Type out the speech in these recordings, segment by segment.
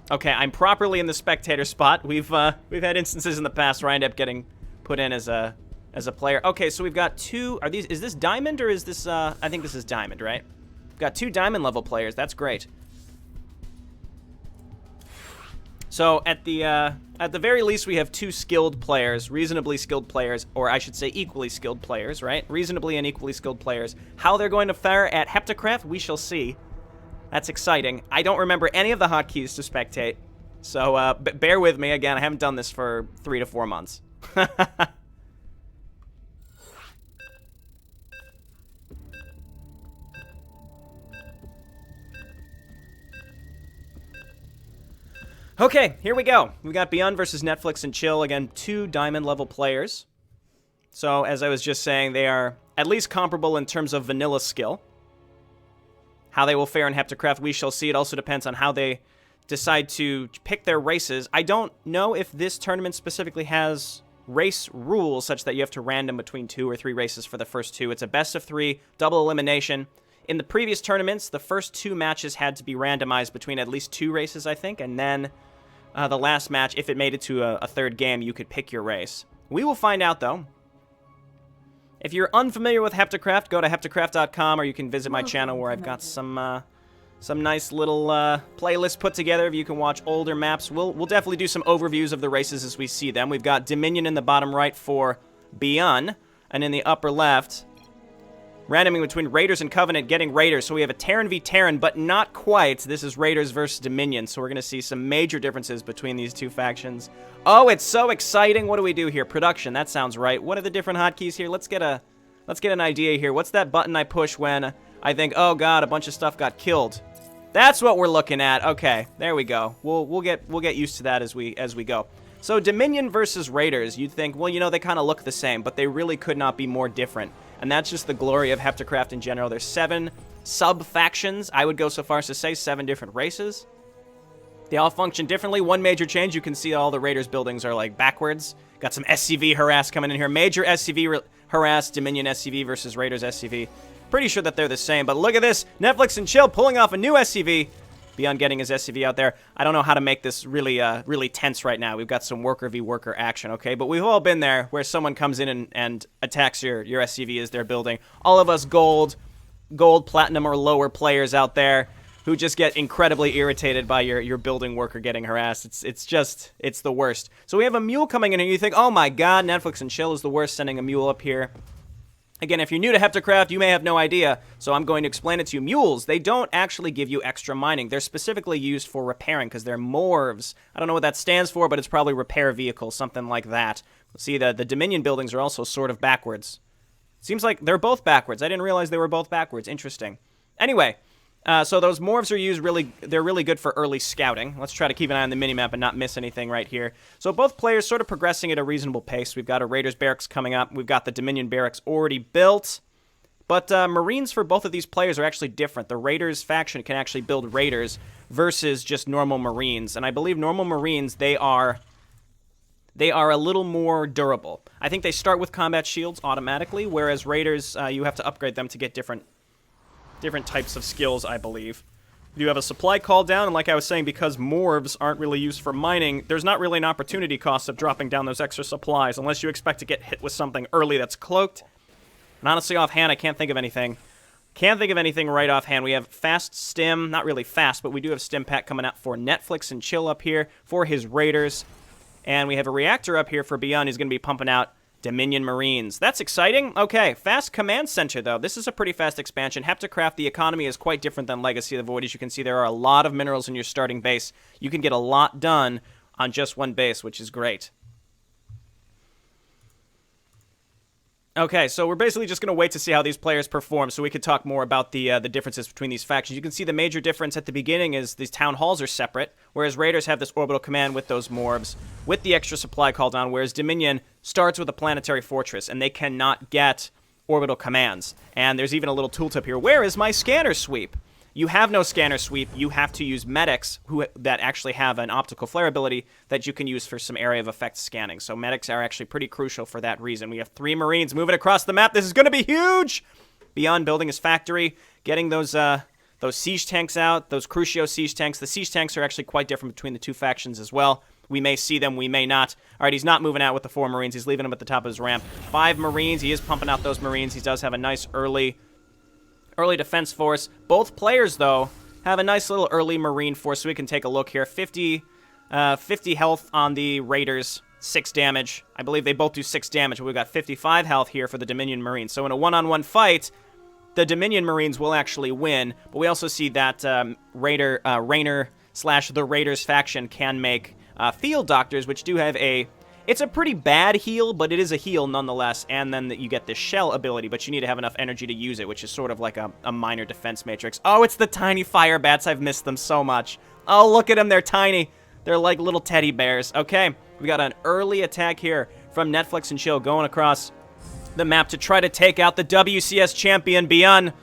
Okay, I'm properly in the spectator spot. We've had instances in the past where I end up getting put in as a player. Okay, so we've got two. Is this diamond or is this? I think this is diamond, right? We've got 2 diamond level players. That's great. So at the very least, we have 2 skilled players, reasonably skilled players, or I should say equally skilled players, right? Reasonably and equally skilled players. How they're going to fare at HeptaCraft, we shall see. That's exciting. I don't remember any of the hotkeys to spectate, so bear with me. Again, I haven't done this for 3 to 4 months. Okay, here we go. We got ByuN versus NetFlxNChil. Again, 2 diamond level players. So, as I was just saying, they are at least comparable in terms of vanilla skill. How they will fare in HeptaCraft, we shall see. It also depends on how they decide to pick their races. I don't know if this tournament specifically has race rules such that you have to random between 2 or 3 races for the first 2. It's a best of 3, double elimination. In the previous tournaments, the first 2 matches had to be randomized between at least 2 races, I think, and then the last match, if it made it to a 3rd game, you could pick your race. We will find out, though. If you're unfamiliar with HeptaCraft, go to HeptaCraft.com, or you can visit my channel where I've got some nice little playlists put together. You can watch older maps. We'll definitely do some overviews of the races as we see them. We've got Dominion in the bottom right for ByuN, and in the upper left, randoming between Raiders and Covenant, getting Raiders. So we have a Terran v Terran, but not quite. This is Raiders versus Dominion, so we're going to see some major differences between these 2 factions. Oh, it's so exciting. What do we do here? Production, that sounds right. What are the different hotkeys here? Let's get an idea here. What's that button I push when I think, oh god, a bunch of stuff got killed? That's what we're looking at. Okay, there we go. We'll get used to that as we go. So Dominion versus Raiders, you'd think, well, you know, they kind of look the same, but they really could not be more different. And that's just the glory of HeptaCraft in general. There's 7 sub-factions. I would go so far as to say 7 different races. They all function differently. One major change, you can see all the Raiders buildings are like backwards. Got some SCV harass coming in here. Major SCV harass, Dominion SCV versus Raiders SCV. Pretty sure that they're the same, but look at this. NetFlxNChil pulling off a new SCV. ByuN getting his SCV out there. I don't know how to make this really tense right now. We've got some worker v worker action, okay? But we've all been there where someone comes in and attacks your SCV as they're building. All of us gold, platinum, or lower players out there who just get incredibly irritated by your building worker getting harassed. It's the worst. So we have a mule coming in and you think, oh my god, NetFlxNChil is the worst, sending a mule up here. Again, if you're new to HeptaCraft, you may have no idea, so I'm going to explain it to you. Mules, they don't actually give you extra mining. They're specifically used for repairing, because they're morphs. I don't know what that stands for, but it's probably repair vehicle, something like that. See, the Dominion buildings are also sort of backwards. Seems like they're both backwards. I didn't realize they were both backwards. Interesting. Anyway, so those morphs are used they're really good for early scouting. Let's try to keep an eye on the minimap and not miss anything right here. So both players sort of progressing at a reasonable pace. We've got a Raiders barracks coming up. We've got the Dominion barracks already built. But Marines for both of these players are actually different. The Raiders faction can actually build Raiders versus just normal Marines. And I believe normal Marines, they are a little more durable. I think they start with combat shields automatically, whereas Raiders, you have to upgrade them to get different types of skills, I believe. You have a supply call down, and like I was saying, because morphs aren't really used for mining, there's not really an opportunity cost of dropping down those extra supplies, unless you expect to get hit with something early that's cloaked. And honestly, offhand, I can't think of anything. Can't think of anything right offhand. We have fast stim, not really fast, but we do have stim pack coming out for NetFlxNChil up here for his Raiders. And we have a reactor up here for ByuN. He's going to be pumping out Dominion Marines. That's exciting. Okay, fast command center, though. This is a pretty fast expansion. HeptaCraft, the economy is quite different than Legacy of the Void. As you can see, there are a lot of minerals in your starting base. You can get a lot done on just one base, which is great. Okay, so we're basically just going to wait to see how these players perform so we could talk more about the differences between these factions. You can see the major difference at the beginning is these town halls are separate, whereas Raiders have this orbital command with those morphs, with the extra supply call down, whereas Dominion starts with a planetary fortress, and they cannot get orbital commands. And there's even a little tooltip here. Where is my scanner sweep? You have no scanner sweep. You have to use medics that actually have an optical flare ability that you can use for some area of effect scanning. So medics are actually pretty crucial for that reason. We have 3 Marines moving across the map. This is going to be huge! ByuN building his factory, getting those those siege tanks out, those Crucio siege tanks. The siege tanks are actually quite different between the two factions as well. We may see them, we may not. All right, he's not moving out with the 4 Marines. He's leaving them at the top of his ramp. 5 Marines. He is pumping out those Marines. He does have a nice early defense force. Both players, though, have a nice little early Marine force, so we can take a look here. 50 health on the Raiders, 6 damage. I believe they both do 6 damage, but we've got 55 health here for the Dominion Marines. So in a one-on-one fight, the Dominion Marines will actually win, but we also see that Rainer/the Raiders faction can make field doctors, which do have it's a pretty bad heal, but it is a heal nonetheless, and then you get this shell ability, but you need to have enough energy to use it, which is sort of like a minor defense matrix. Oh, it's the tiny fire bats. I've missed them so much. Oh, look at them. They're tiny. They're like little teddy bears. Okay, we got an early attack here from NetFlxNChil going across the map to try to take out the WCS champion, ByuN.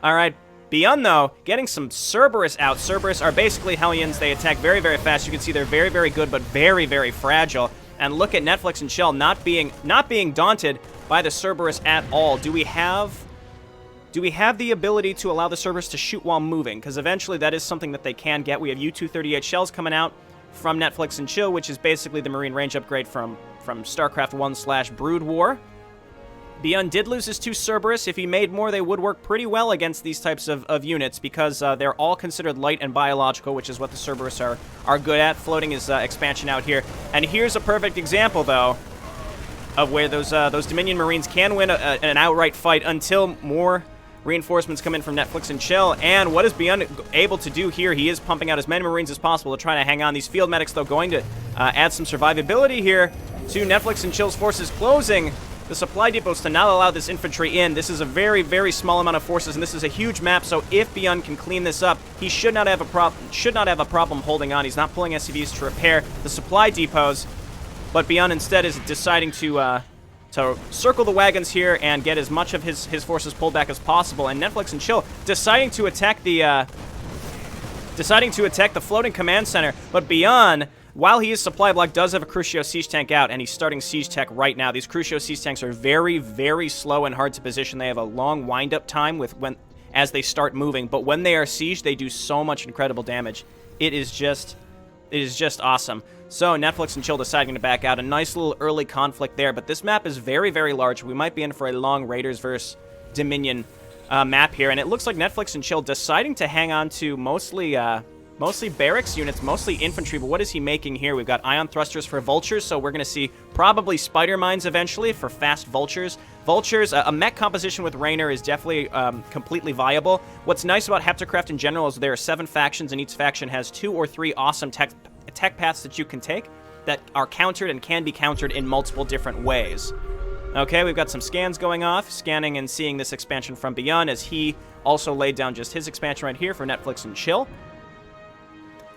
All right, ByuN, though, getting some Cerberus out. Cerberus are basically Hellions. They attack very, very fast. You can see they're very, very good, but very, very fragile. And look at NetFlxNChil not being daunted by the Cerberus at all. Do we have the ability to allow the Cerberus to shoot while moving? Because eventually that is something that they can get. We have U-238 shells coming out from NetFlxNChil, which is basically the Marine range upgrade from StarCraft 1/Brood War. ByuN did lose his 2 Cerberus. If he made more, they would work pretty well against these types of units because they're all considered light and biological, which is what the Cerberus are good at. Floating his expansion out here. And here's a perfect example, though, of where those Dominion Marines can win an outright fight until more reinforcements come in from NetFlxNChil. And what is ByuN able to do here? He is pumping out as many Marines as possible to try to hang on. These field medics, though, going to add some survivability here to NetFlxNChil's forces closing the supply depots to not allow this infantry in. This is a very, very small amount of forces, and this is a huge map, so if ByuN can clean this up, he should not have a problem holding on. He's not pulling SCVs to repair the supply depots, but ByuN instead is deciding to circle the wagons here and get as much of his forces pulled back as possible, and NetFlxNChil deciding to attack the floating command center, but ByuN, while he is supply block, does have a Crucio siege tank out, and he's starting siege tech right now. These Crucio siege tanks are very, very slow and hard to position. They have a long wind-up time as they start moving, but when they are sieged, they do so much incredible damage. It is just awesome. So NetFlxNChil deciding to back out. A nice little early conflict there, but this map is very, very large. We might be in for a long Raiders versus Dominion map here, and it looks like NetFlxNChil deciding to hang on to mostly barracks units, mostly infantry, but what is he making here? We've got ion thrusters for vultures, so we're going to see probably spider mines eventually for fast vultures. Vultures, a mech composition with Rainer is definitely completely viable. What's nice about HeptaCraft in general is there are 7 factions, and each faction has 2 or 3 awesome tech paths that you can take that are countered and can be countered in multiple different ways. Okay, we've got some scans going off, scanning and seeing this expansion from ByuN as he also laid down just his expansion right here for NetFlxNChil.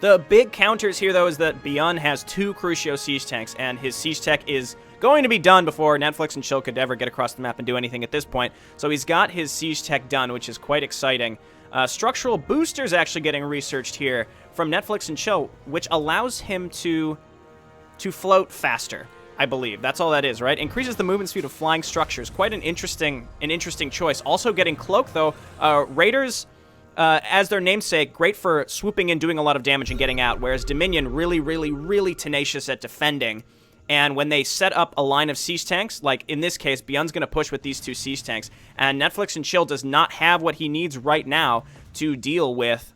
The big counters here, though, is that ByuN has 2 Crucio siege tanks, and his siege tech is going to be done before NetFlxNChil could ever get across the map and do anything at this point. So he's got his siege tech done, which is quite exciting. Structural boosters actually getting researched here from NetFlxNChil, which allows him to float faster, I believe. That's all that is, right? Increases the movement speed of flying structures. Quite an interesting choice. Also getting cloak, though. Raiders, as their namesake, great for swooping in, doing a lot of damage, and getting out, whereas Dominion, really, really, really tenacious at defending. And when they set up a line of siege tanks, like in this case, ByuN's going to push with these 2 siege tanks, and NetFlxNChil does not have what he needs right now to deal with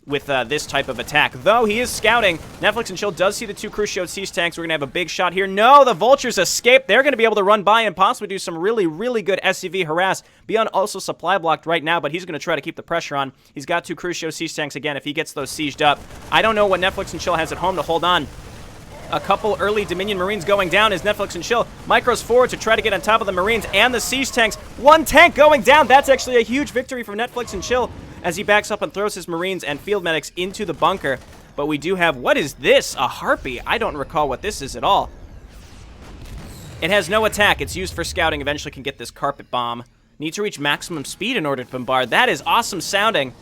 this type of attack. Though he is scouting, NetFlxNChil does see the 2 Crucio siege tanks. We're going to have a big shot here. No, the vultures escape. They're going to be able to run by and possibly do some really, really good SCV harass. ByuN also supply blocked right now, but he's going to try to keep the pressure on. He's got 2 Crucio siege tanks again if he gets those sieged up. I don't know what NetFlxNChil has at home to hold on. A couple early Dominion Marines going down as NetFlxNChil micros forward to try to get on top of the Marines and the siege tanks. 1 tank going down. That's actually a huge victory for NetFlxNChil as he backs up and throws his Marines and field medics into the bunker. But we do have, what is this? A Harpy? I don't recall what this is at all. It has no attack. It's used for scouting. Eventually can get this carpet bomb. Need to reach maximum speed in order to bombard. That is awesome sounding.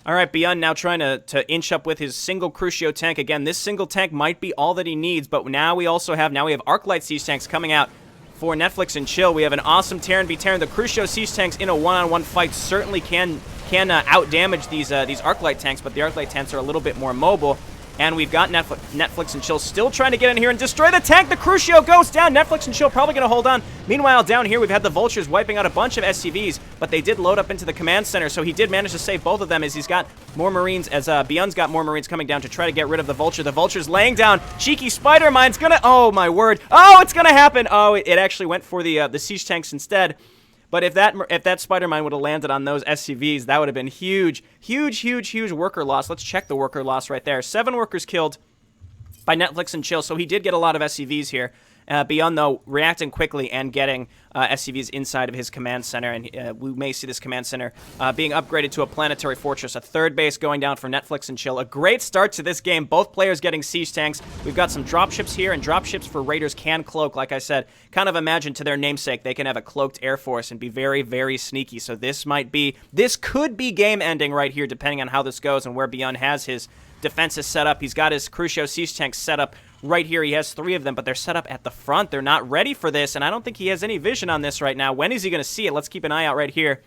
All right, ByuN now trying to inch up with his single Crucio tank. Again, this single tank might be all that he needs, but now we have Arclite siege tanks coming out for NetFlxNChil. We have an awesome Terran v Terran. The Crucio siege tanks in a one-on-one fight certainly can can out-damage these Arclite tanks, but the Arclite tanks are a little bit more mobile. And we've got NetFlxNChil still trying to get in here and destroy the tank. The Crucio goes down. NetFlxNChil probably going to hold on. Meanwhile, down here, we've had the Vultures wiping out a bunch of SCVs, but they did load up into the command center, so he did manage to save both of them as he's got more Marines, as ByuN's got more Marines coming down to try to get rid of the Vulture. The Vulture's laying down. Cheeky Spider Mine's gonna... Oh, my word. Oh, it's gonna happen. Oh, it actually went for the siege tanks instead. But if that Spider Mine would have landed on those SCVs, that would have been huge, huge, huge, huge worker loss. Let's check the worker loss right there. 7 workers killed by NetFlxNChil, so he did get a lot of SCVs here. ByuN, though, reacting quickly and getting SCVs inside of his command center, and we may see this command center being upgraded to a planetary fortress. A 3rd base going down for NetFlxNChil. A great start to this game. Both players getting siege tanks. We've got some dropships here, and dropships for raiders can cloak. Like I said, kind of imagine to their namesake, they can have a cloaked air force and be very, very sneaky. So this could be game ending right here, depending on how this goes and where ByuN has his defenses set up. He's got his Crucio siege tanks set up right here. He has 3 of them, but they're set up at the front. They're not ready for this, and I don't think he has any vision on this right now. When is he going to see it? Let's keep an eye out right here.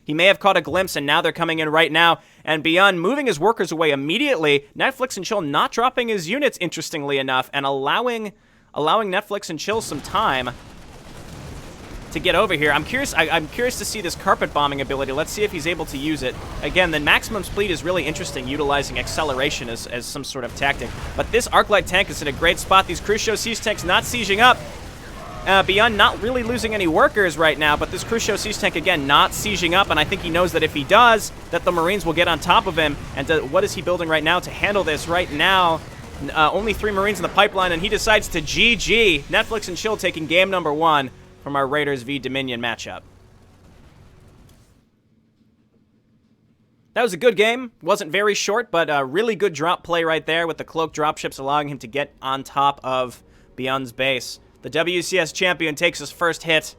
He may have caught a glimpse, and now they're coming in right now. And ByuN moving his workers away immediately. NetFlxNChil not dropping his units, interestingly enough, and allowing NetFlxNChil some time to get over here. I'm curious to see this carpet bombing ability. Let's see if he's able to use it. Again, the maximum speed is really interesting, utilizing acceleration as some sort of tactic. But this Arclite tank is in a great spot. These Crucio siege tanks not sieging up. ByuN not really losing any workers right now, but this Crucio siege tank, again, not sieging up, and I think he knows that if he does, that the Marines will get on top of him. And what is he building right now to handle this right now? Only 3 Marines in the pipeline, and he decides to GG. NetFlxNChil taking game number 1 from our Raiders v Dominion matchup. That was a good game. Wasn't very short, but a really good drop play right there with the cloaked dropships allowing him to get on top of ByuN's base. The WCS champion takes his first hit